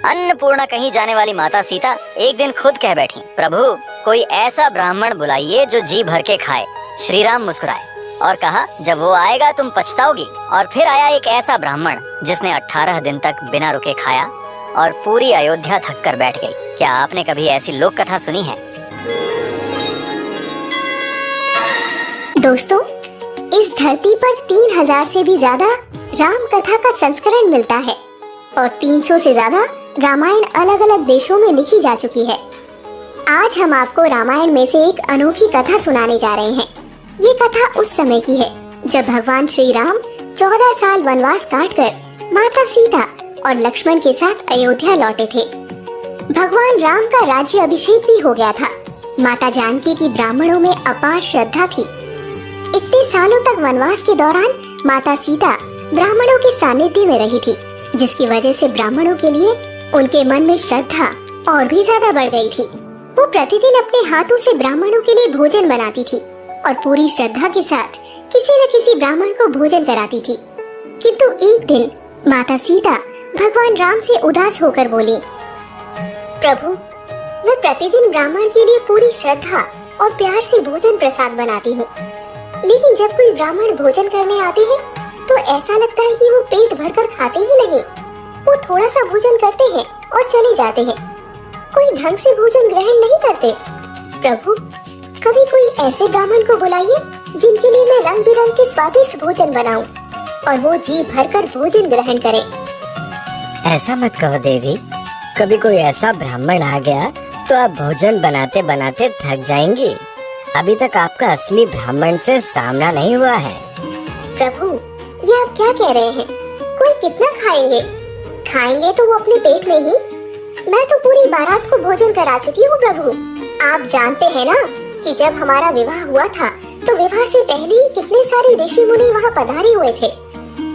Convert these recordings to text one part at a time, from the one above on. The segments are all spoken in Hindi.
अन्नपूर्णा कहीं जाने वाली माता सीता एक दिन खुद कह बैठी, प्रभु कोई ऐसा ब्राह्मण बुलाइए जो जी भर के खाए। श्री राम मुस्कुराए और कहा, जब वो आएगा तुम पछताओगी। और फिर आया एक ऐसा ब्राह्मण जिसने 18 दिन तक बिना रुके खाया और पूरी अयोध्या थक कर बैठ गई। क्या आपने कभी ऐसी लोक कथा सुनी है? दोस्तों, इस धरती पर 3000 से भी ज्यादा राम कथा का संस्करण मिलता है और 300 से ज्यादा रामायण अलग अलग देशों में लिखी जा चुकी है। आज हम आपको रामायण में से एक अनोखी कथा सुनाने जा रहे हैं। ये कथा उस समय की है जब भगवान श्री राम 14 साल वनवास काटकर माता सीता और लक्ष्मण के साथ अयोध्या लौटे थे। भगवान राम का राज्य अभिषेक भी हो गया था। माता जानकी की ब्राह्मणों में अपार श्रद्धा थी। इतने सालों तक वनवास के दौरान माता सीता ब्राह्मणों के सानिध्य में रही थी, जिसकी वजह से ब्राह्मणों के लिए उनके मन में श्रद्धा और भी ज्यादा बढ़ गई थी। वो प्रतिदिन अपने हाथों से ब्राह्मणों के लिए भोजन बनाती थी और पूरी श्रद्धा के साथ किसी न किसी ब्राह्मण को भोजन कराती थी। किंतु एक दिन माता सीता भगवान राम से उदास होकर बोली, प्रभु, मैं प्रतिदिन ब्राह्मण के लिए पूरी श्रद्धा और प्यार से भोजन प्रसाद बनाती हूँ, लेकिन जब कोई ब्राह्मण भोजन करने आते हैं तो ऐसा लगता है कि वो पेट भरकर खाते ही नहीं। वो थोड़ा सा भोजन करते हैं और चले जाते हैं। कोई ढंग से भोजन ग्रहण नहीं करते। प्रभु, कभी कोई ऐसे ब्राह्मण को बुलाइए जिनके लिए मैं रंग बिरंग के स्वादिष्ट भोजन बनाऊं और वो जी भरकर भोजन ग्रहण करे। ऐसा मत कहो देवी, कभी कोई ऐसा ब्राह्मण आ गया तो आप भोजन बनाते बनाते थक जाएंगी। अभी तक आपका असली ब्राह्मण से सामना नहीं हुआ है। प्रभु, ये आप क्या कह रहे हैं? कोई कितना खाएंगे? खाएंगे तो वो अपने पेट में ही। मैं तो पूरी बारात को भोजन करा चुकी हूँ प्रभु। आप जानते हैं ना कि जब हमारा विवाह हुआ था तो विवाह से पहले ही कितने सारे ऋषि मुनि वहाँ पधारे हुए थे।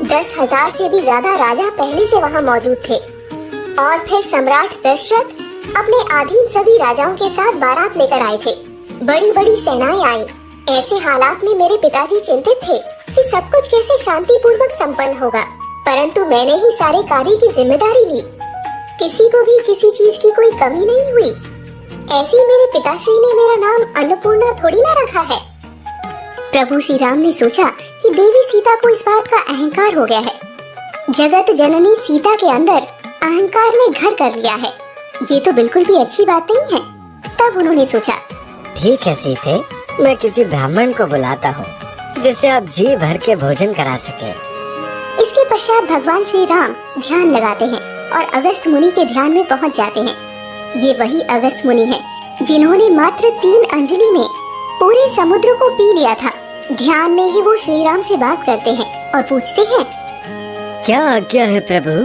10,000 से भी ज्यादा राजा पहले से वहाँ मौजूद थे और फिर सम्राट दशरथ अपने अधीन सभी राजाओं के साथ बारात लेकर आए थे। बड़ी बड़ी सेनाएं आई। ऐसे हालात में मेरे पिताजी चिंतित थे कि सब कुछ कैसे शांतिपूर्वक संपन्न होगा, परंतु मैंने ही सारे कार्य की जिम्मेदारी ली। किसी को भी किसी चीज की कोई कमी नहीं हुई। ऐसे ही मेरे पिताश्री ने मेरा नाम अन्नपूर्णा थोड़ी ना रखा है। प्रभु श्री राम ने सोचा कि देवी सीता को इस बात का अहंकार हो गया है। जगत जननी सीता के अंदर अहंकार ने घर कर लिया है। ये तो बिल्कुल भी अच्छी बात नहीं है। तब उन्होंने सोचा, ठीक है सीते, मैं किसी ब्राह्मण को बुलाता हूँ जिससे आप जी भर के भोजन करा सके। इसके पश्चात भगवान श्री राम ध्यान लगाते हैं और अगस्त मुनि के ध्यान में पहुंच जाते हैं। ये वही अगस्त मुनि हैं जिन्होंने मात्र 3 अंजलि में पूरे समुद्र को पी लिया था। ध्यान में ही वो श्री राम से बात करते हैं और पूछते हैं, क्या आज्ञा है प्रभु?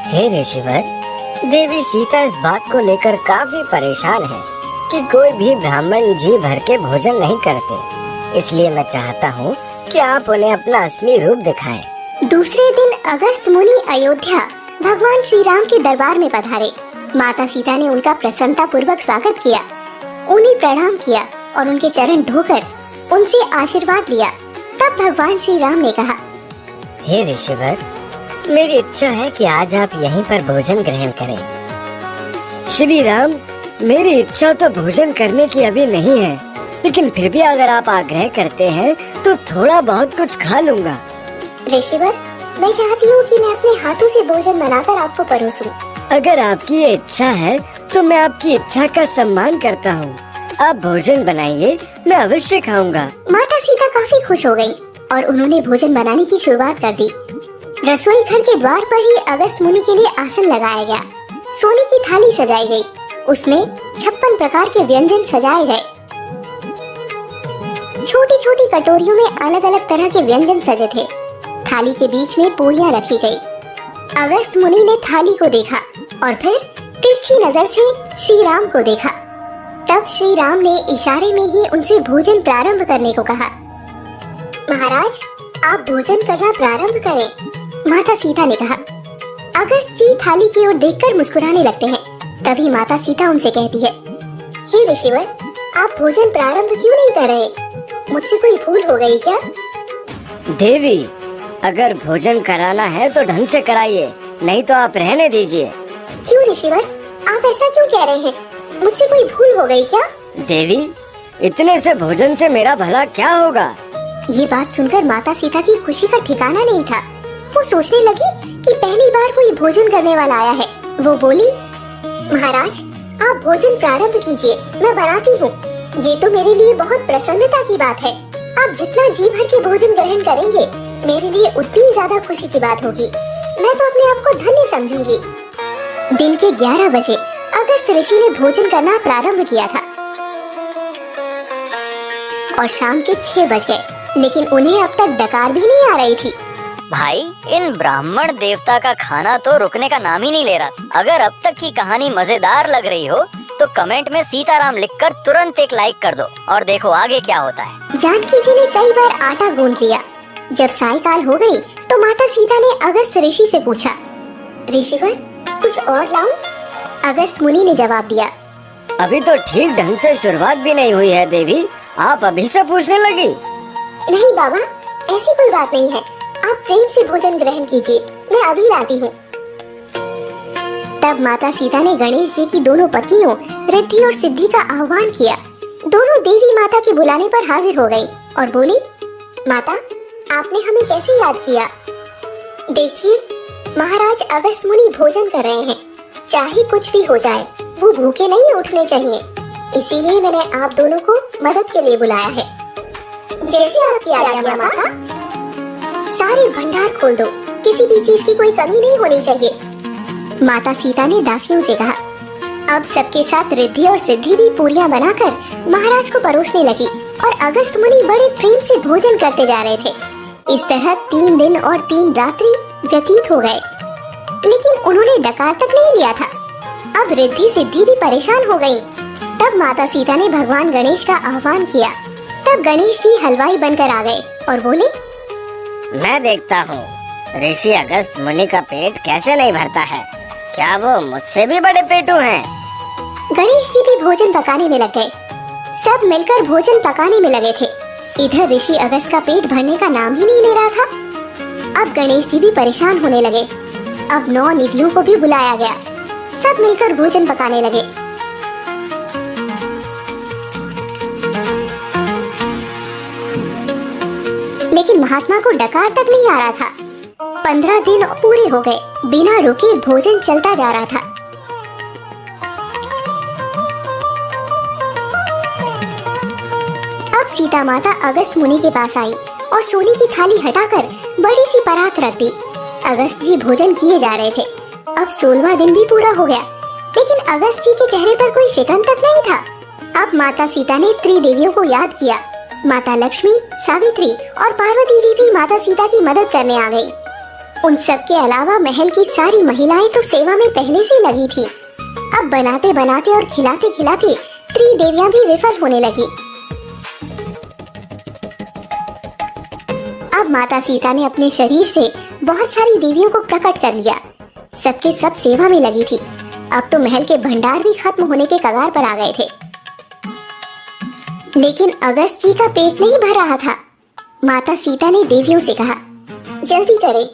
हे ऋषिवर, देवी सीता इस बात को लेकर काफी परेशान है कि कोई भी ब्राह्मण जी भर के भोजन नहीं करते, इसलिए मैं चाहता हूँ कि आप उन्हें अपना असली रूप दिखाएं। दूसरे दिन अगस्त मुनि अयोध्या भगवान श्री राम के दरबार में पधारे। माता सीता ने उनका प्रसन्नता पूर्वक स्वागत किया, उन्हें प्रणाम किया और उनके चरण धोकर उनसे आशीर्वाद लिया। तब भगवान श्री राम ने कहा, हे ऋषिवर, मेरी इच्छा है कि आज आप यहीं पर भोजन ग्रहण करें। श्री राम, मेरी इच्छा तो भोजन करने की अभी नहीं है, लेकिन फिर भी अगर आप आग्रह करते हैं तो थोड़ा बहुत कुछ खा लूँगा। ऋषिवर, मैं चाहती हूँ कि मैं अपने हाथों से भोजन बनाकर आपको परोसूं। अगर आपकी ये इच्छा है तो मैं आपकी इच्छा का सम्मान करता हूँ। आप भोजन बनाइए, मैं अवश्य खाऊंगा। माता सीता काफी खुश हो गयी और उन्होंने भोजन बनाने की शुरुआत कर दी। रसोई घर के द्वार पर ही अगस्त मुनि के लिए आसन लगाया गया। सोने की थाली सजाई गई, उसमें 56 प्रकार के व्यंजन सजाए गए। छोटी छोटी कटोरियों में अलग अलग तरह के व्यंजन सजे थे। थाली के बीच में पूरियां रखी गई। अगस्त मुनि ने थाली को देखा और फिर तिरछी नजर से श्री राम को देखा। तब श्री राम ने इशारे में ही उनसे भोजन प्रारंभ करने को कहा। महाराज, आप भोजन करना प्रारंभ करें। माता सीता ने कहा। अगस्त जी थाली की ओर देखकर मुस्कुराने लगते हैं। तभी माता सीता उनसे कहती है, हे ऋषिवर, आप भोजन प्रारंभ क्यों नहीं कर रहे? मुझसे कोई भूल हो गई क्या? देवी, अगर भोजन कराना है तो ढंग से कराइए, नहीं तो आप रहने दीजिए। क्यों ऋषिवर, आप ऐसा क्यों कह रहे हैं? मुझसे कोई भूल हो गई क्या? देवी, इतने से भोजन से मेरा भला क्या होगा? ये बात सुनकर माता सीता की खुशी का ठिकाना नहीं था। वो सोचने लगी कि पहली बार कोई भोजन करने वाला आया है। वो बोली, महाराज आप भोजन प्रारंभ कीजिए, मैं बनाती हूँ। ये तो मेरे लिए बहुत प्रसन्नता की बात है। आप जितना जी भर के भोजन ग्रहण करेंगे, मेरे लिए उतनी ज्यादा खुशी की बात होगी। मैं तो अपने आप को धन्य समझूंगी। दिन के 11 बजे अगस्त ऋषि ने भोजन करना प्रारंभ किया था और शाम के 6 बज गए, लेकिन उन्हें अब तक डकार भी नहीं आ रही थी। भाई, इन ब्राह्मण देवता का खाना तो रुकने का नाम ही नहीं ले रहा। अगर अब तक की कहानी मजेदार लग रही हो तो कमेंट में सीताराम लिखकर तुरंत एक लाइक कर दो और देखो आगे क्या होता है। जानकी जी ने कई बार आटा गूंथ लिया। जब सायकाल हो गई तो माता सीता ने अगस्त ऋषि से पूछा, ऋषिवर कुछ और लाऊं? अगस्त मुनि ने जवाब दिया, अभी तो ठीक ढंग से शुरुआत भी नहीं हुई है देवी, आप अभी से पूछने लगी? नहीं बाबा, ऐसी कोई बात नहीं है। आप प्रेम से भोजन ग्रहण कीजिए, मैं अभी लाती हूँ। तब माता सीता ने गणेश जी की दोनों पत्नियों रिद्धि और सिद्धि का आह्वान किया। दोनों देवी माता के बुलाने पर हाजिर हो गई और बोली, माता आपने हमें कैसे याद किया? देखिए महाराज अगस्त मुनि भोजन कर रहे हैं। चाहे कुछ भी हो जाए, वो भूखे नहीं उठने चाहिए। इसीलिए मैंने आप दोनों को मदद के लिए बुलाया है। जैसे आपकी आज्ञा माता। सारे भंडार खोल दो, किसी भी चीज की कोई कमी नहीं होनी चाहिए। माता सीता ने दासियों से कहा। अब सबके साथ रिद्धि और सिद्धि भी पूरियां बनाकर महाराज को परोसने लगी और अगस्त मुनि बड़े प्रेम से भोजन करते जा रहे थे। इस तरह 3 दिन और 3 रात्रि व्यतीत हो गए, लेकिन उन्होंने डकार तक नहीं लिया था। अब रिद्धि सिद्धि भी परेशान हो गयी। तब माता सीता ने भगवान गणेश का आह्वान किया। तब गणेश जी हलवाई बनकर आ गए और बोले, मैं देखता हूँ ऋषि अगस्त मुनि का पेट कैसे नहीं भरता है। क्या वो मुझसे भी बड़े पेटू हैं? गणेश जी भी भोजन पकाने में लग गए। सब मिलकर भोजन पकाने में लगे थे। इधर ऋषि अगस्त का पेट भरने का नाम ही नहीं ले रहा था। अब गणेश जी भी परेशान होने लगे। अब 9 निधियों को भी बुलाया गया। सब मिलकर भोजन पकाने लगे। लेकिन महात्मा को डकार तक नहीं आ रहा था। 15 दिन पूरे हो गए, बिना रुके भोजन चलता जा रहा था। अब सीता माता अगस्त मुनि के पास आई और सोने की थाली हटाकर बड़ी सी परात रख दी। अगस्त जी भोजन किए जा रहे थे। अब 16वां दिन भी पूरा हो गया, लेकिन अगस्त जी के चेहरे पर कोई शिकन तक नहीं था। अब माता सीता ने त्रिदेवियों को याद किया। माता लक्ष्मी, सावित्री और पार्वती जी भी माता सीता की मदद करने आ गई। उन सब के अलावा महल की सारी महिलाएं तो सेवा में पहले से लगी थी। अब बनाते बनाते और खिलाते खिलाते त्रिदेवियां भी विफल होने लगी। अब माता सीता ने अपने शरीर से बहुत सारी देवियों को प्रकट कर लिया। सबके सब सेवा में लगी थी। अब तो महल के भंडार भी खत्म होने के कगार पर आ गए थे। लेकिन अगस्त जी का पेट नहीं भर रहा था। माता सीता ने देवियों से कहा, जल्दी करें,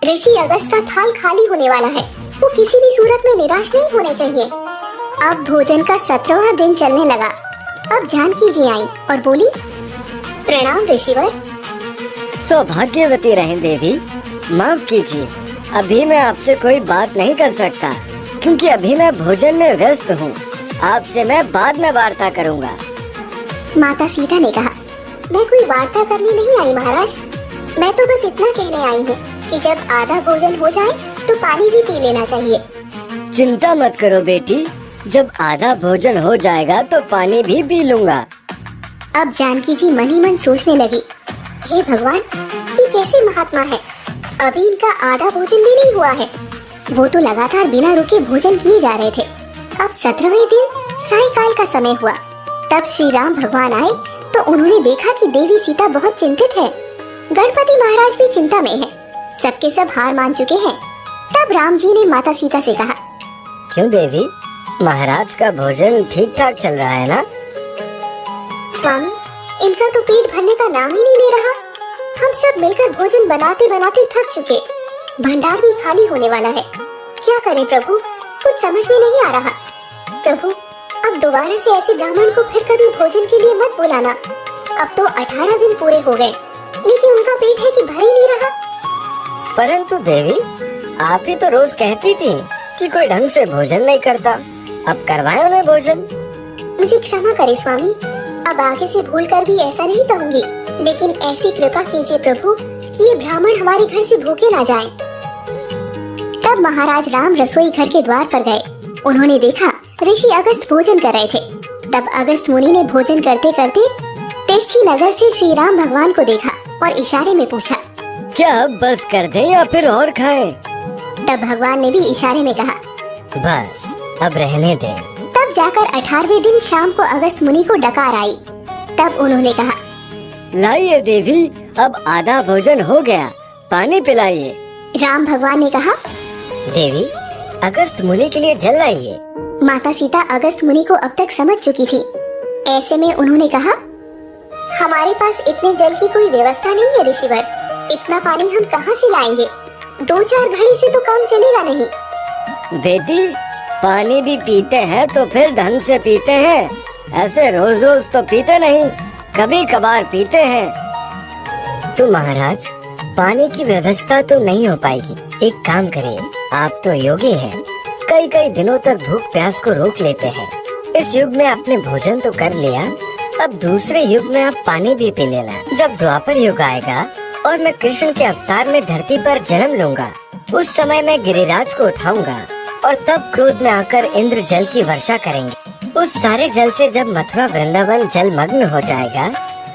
ऋषि अगस्त का थाल खाली होने वाला है। वो किसी भी सूरत में निराश नहीं होने चाहिए। अब भोजन का 17वां दिन चलने लगा। अब जानकी जी आई और बोली, प्रणाम ऋषिवर। सौभाग्यवती रहें देवी, माफ कीजिए, अभी मैं आपसे कोई बात नहीं कर सकता क्योंकि अभी मैं भोजन में व्यस्त हूँ। आपसे मैं बाद में वार्ता करूँगा। माता सीता ने कहा, मैं कोई वार्ता करने नहीं आई महाराज। मैं तो बस इतना कहने आई हूँ कि जब आधा भोजन हो जाए तो पानी भी पी लेना चाहिए। चिंता मत करो बेटी, जब आधा भोजन हो जाएगा तो पानी भी पी लूँगा। अब जानकी जी मन ही मन सोचने लगी, हे भगवान, ये कैसे महात्मा है? अभी इनका आधा भोजन भी नहीं हुआ है। वो तो लगातार बिना रुके भोजन किए जा रहे थे। अब 17वें दिन सायकाल का समय हुआ। तब श्री राम भगवान आए तो उन्होंने देखा कि देवी सीता बहुत चिंतित है। गणपति महाराज भी चिंता में है। सबके सब हार मान चुके हैं। तब राम जी ने माता सीता से कहा, क्यों देवी, महाराज का भोजन ठीक ठाक चल रहा है ना? स्वामी, इनका तो पेट भरने का नाम ही नहीं ले रहा। हम सब मिलकर भोजन बनाते बनाते थक चुके। भंडार भी खाली होने वाला है। क्या करें प्रभु, कुछ समझ में नहीं आ रहा। प्रभु, अब दोबारा से ऐसे ब्राह्मण को फिर कभी भोजन के लिए मत बुलाना। अब तो 18 दिन पूरे हो गए, लेकिन उनका पेट है कि भर ही नहीं रहा। परंतु देवी, आप ही तो रोज कहती थी कि कोई ढंग से भोजन नहीं करता। अब करवाएं उन्हें भोजन। मुझे क्षमा करे स्वामी, अब आगे से भूल कर भी ऐसा नहीं कहूँगी, लेकिन ऐसी कृपा कीजिए प्रभु कि ये ब्राह्मण हमारे घर से भूखे ना जाएं। तब महाराज राम रसोई घर के द्वार पर गए। उन्होंने देखा ऋषि अगस्त भोजन कर रहे थे। तब अगस्त मुनि ने भोजन करते करते तिरछी नजर से श्री राम भगवान को देखा और इशारे में पूछा, क्या अब बस कर दें या फिर और खाएं? तब भगवान ने भी इशारे में कहा, बस अब रहने दें। तब जाकर 18वें दिन शाम को अगस्त मुनि को डकार आई। तब उन्होंने कहा, लाइए देवी, अब आधा भोजन हो गया, पानी पिलाइए। राम भगवान ने कहा, देवी, अगस्त मुनि के लिए जल लाइए। माता सीता अगस्त मुनि को अब तक समझ चुकी थी। ऐसे में उन्होंने कहा, हमारे पास इतने जल की कोई व्यवस्था नहीं है ऋषिवर, इतना पानी हम कहाँ से लाएंगे? 2-4 घड़ी से तो काम चलेगा नहीं। बेटी, पानी भी पीते हैं तो फिर ढंग से पीते हैं, ऐसे रोज रोज तो पीते नहीं, कभी कभार पीते हैं। तो महाराज, पानी की व्यवस्था तो नहीं हो पाएगी। एक काम करिए, आप तो योगी हैं, कई कई दिनों तक भूख प्यास को रोक लेते हैं। इस युग में आपने भोजन तो कर लिया, अब दूसरे युग में आप पानी भी पी लेना। जब द्वापर युग आएगा और मैं कृष्ण के अवतार में धरती पर जन्म लूंगा, उस समय मैं गिरिराज को उठाऊंगा और तब क्रोध में आकर इंद्र जल की वर्षा करेंगे। उस सारे जल से जब मथुरा वृंदावन जलमग्न हो जाएगा,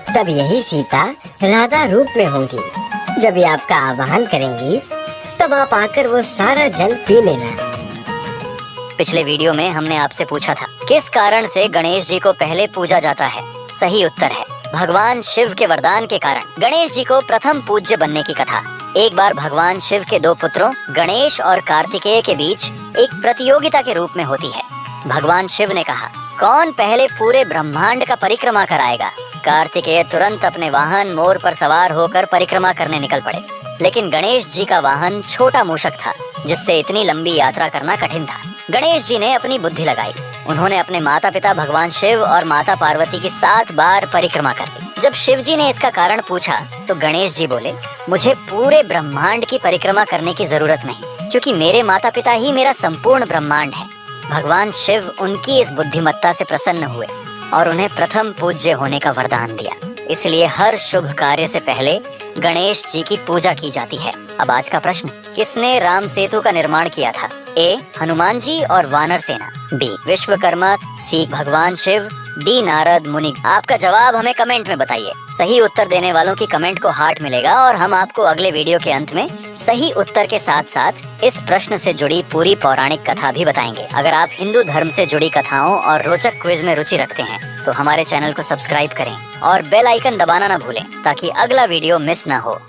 तब यही सीता राधा रूप में होंगी। जब ये आपका आवाहन करेंगी, तब आप आकर वो सारा जल पी लेना। पिछले वीडियो में हमने आपसे पूछा था, किस कारण से गणेश जी को पहले पूजा जाता है? सही उत्तर है भगवान शिव के वरदान के कारण गणेश जी को प्रथम पूज्य बनने की कथा। एक बार भगवान शिव के 2 पुत्रों गणेश और कार्तिकेय के बीच एक प्रतियोगिता के रूप में होती है। भगवान शिव ने कहा, कौन पहले पूरे ब्रह्मांड का परिक्रमा कराएगा? कार्तिकेय तुरंत अपने वाहन मोर पर सवार होकर परिक्रमा करने निकल पड़े, लेकिन गणेश जी का वाहन छोटा मूषक था, जिससे इतनी लंबी यात्रा करना कठिन था। गणेश जी ने अपनी बुद्धि लगाई। उन्होंने अपने माता पिता भगवान शिव और माता पार्वती की 7 बार परिक्रमा कर ली। जब शिव जी ने इसका कारण पूछा, तो गणेश जी बोले, मुझे पूरे ब्रह्मांड की परिक्रमा करने की जरूरत नहीं, क्योंकि मेरे माता पिता ही मेरा संपूर्ण ब्रह्मांड है। भगवान शिव उनकी इस बुद्धिमत्ता से प्रसन्न हुए और उन्हें प्रथम पूज्य होने का वरदान दिया। इसलिए हर शुभ कार्य से पहले गणेश जी की पूजा की जाती है। अब आज का प्रश्न, किसने राम सेतु का निर्माण किया था? ए. हनुमान जी और वानर सेना, बी. विश्वकर्मा, सी. भगवान शिव, डी. नारद मुनि। आपका जवाब हमें कमेंट में बताइए। सही उत्तर देने वालों की कमेंट को हार्ट मिलेगा और हम आपको अगले वीडियो के अंत में सही उत्तर के साथ साथ इस प्रश्न से जुड़ी पूरी पौराणिक कथा भी बताएंगे। अगर आप हिंदू धर्म से जुड़ी कथाओं और रोचक क्विज में रुचि रखते हैं तो हमारे चैनल को सब्सक्राइब करें और बेल आइकन दबाना ना भूलें, ताकि अगला वीडियो मिस ना हो।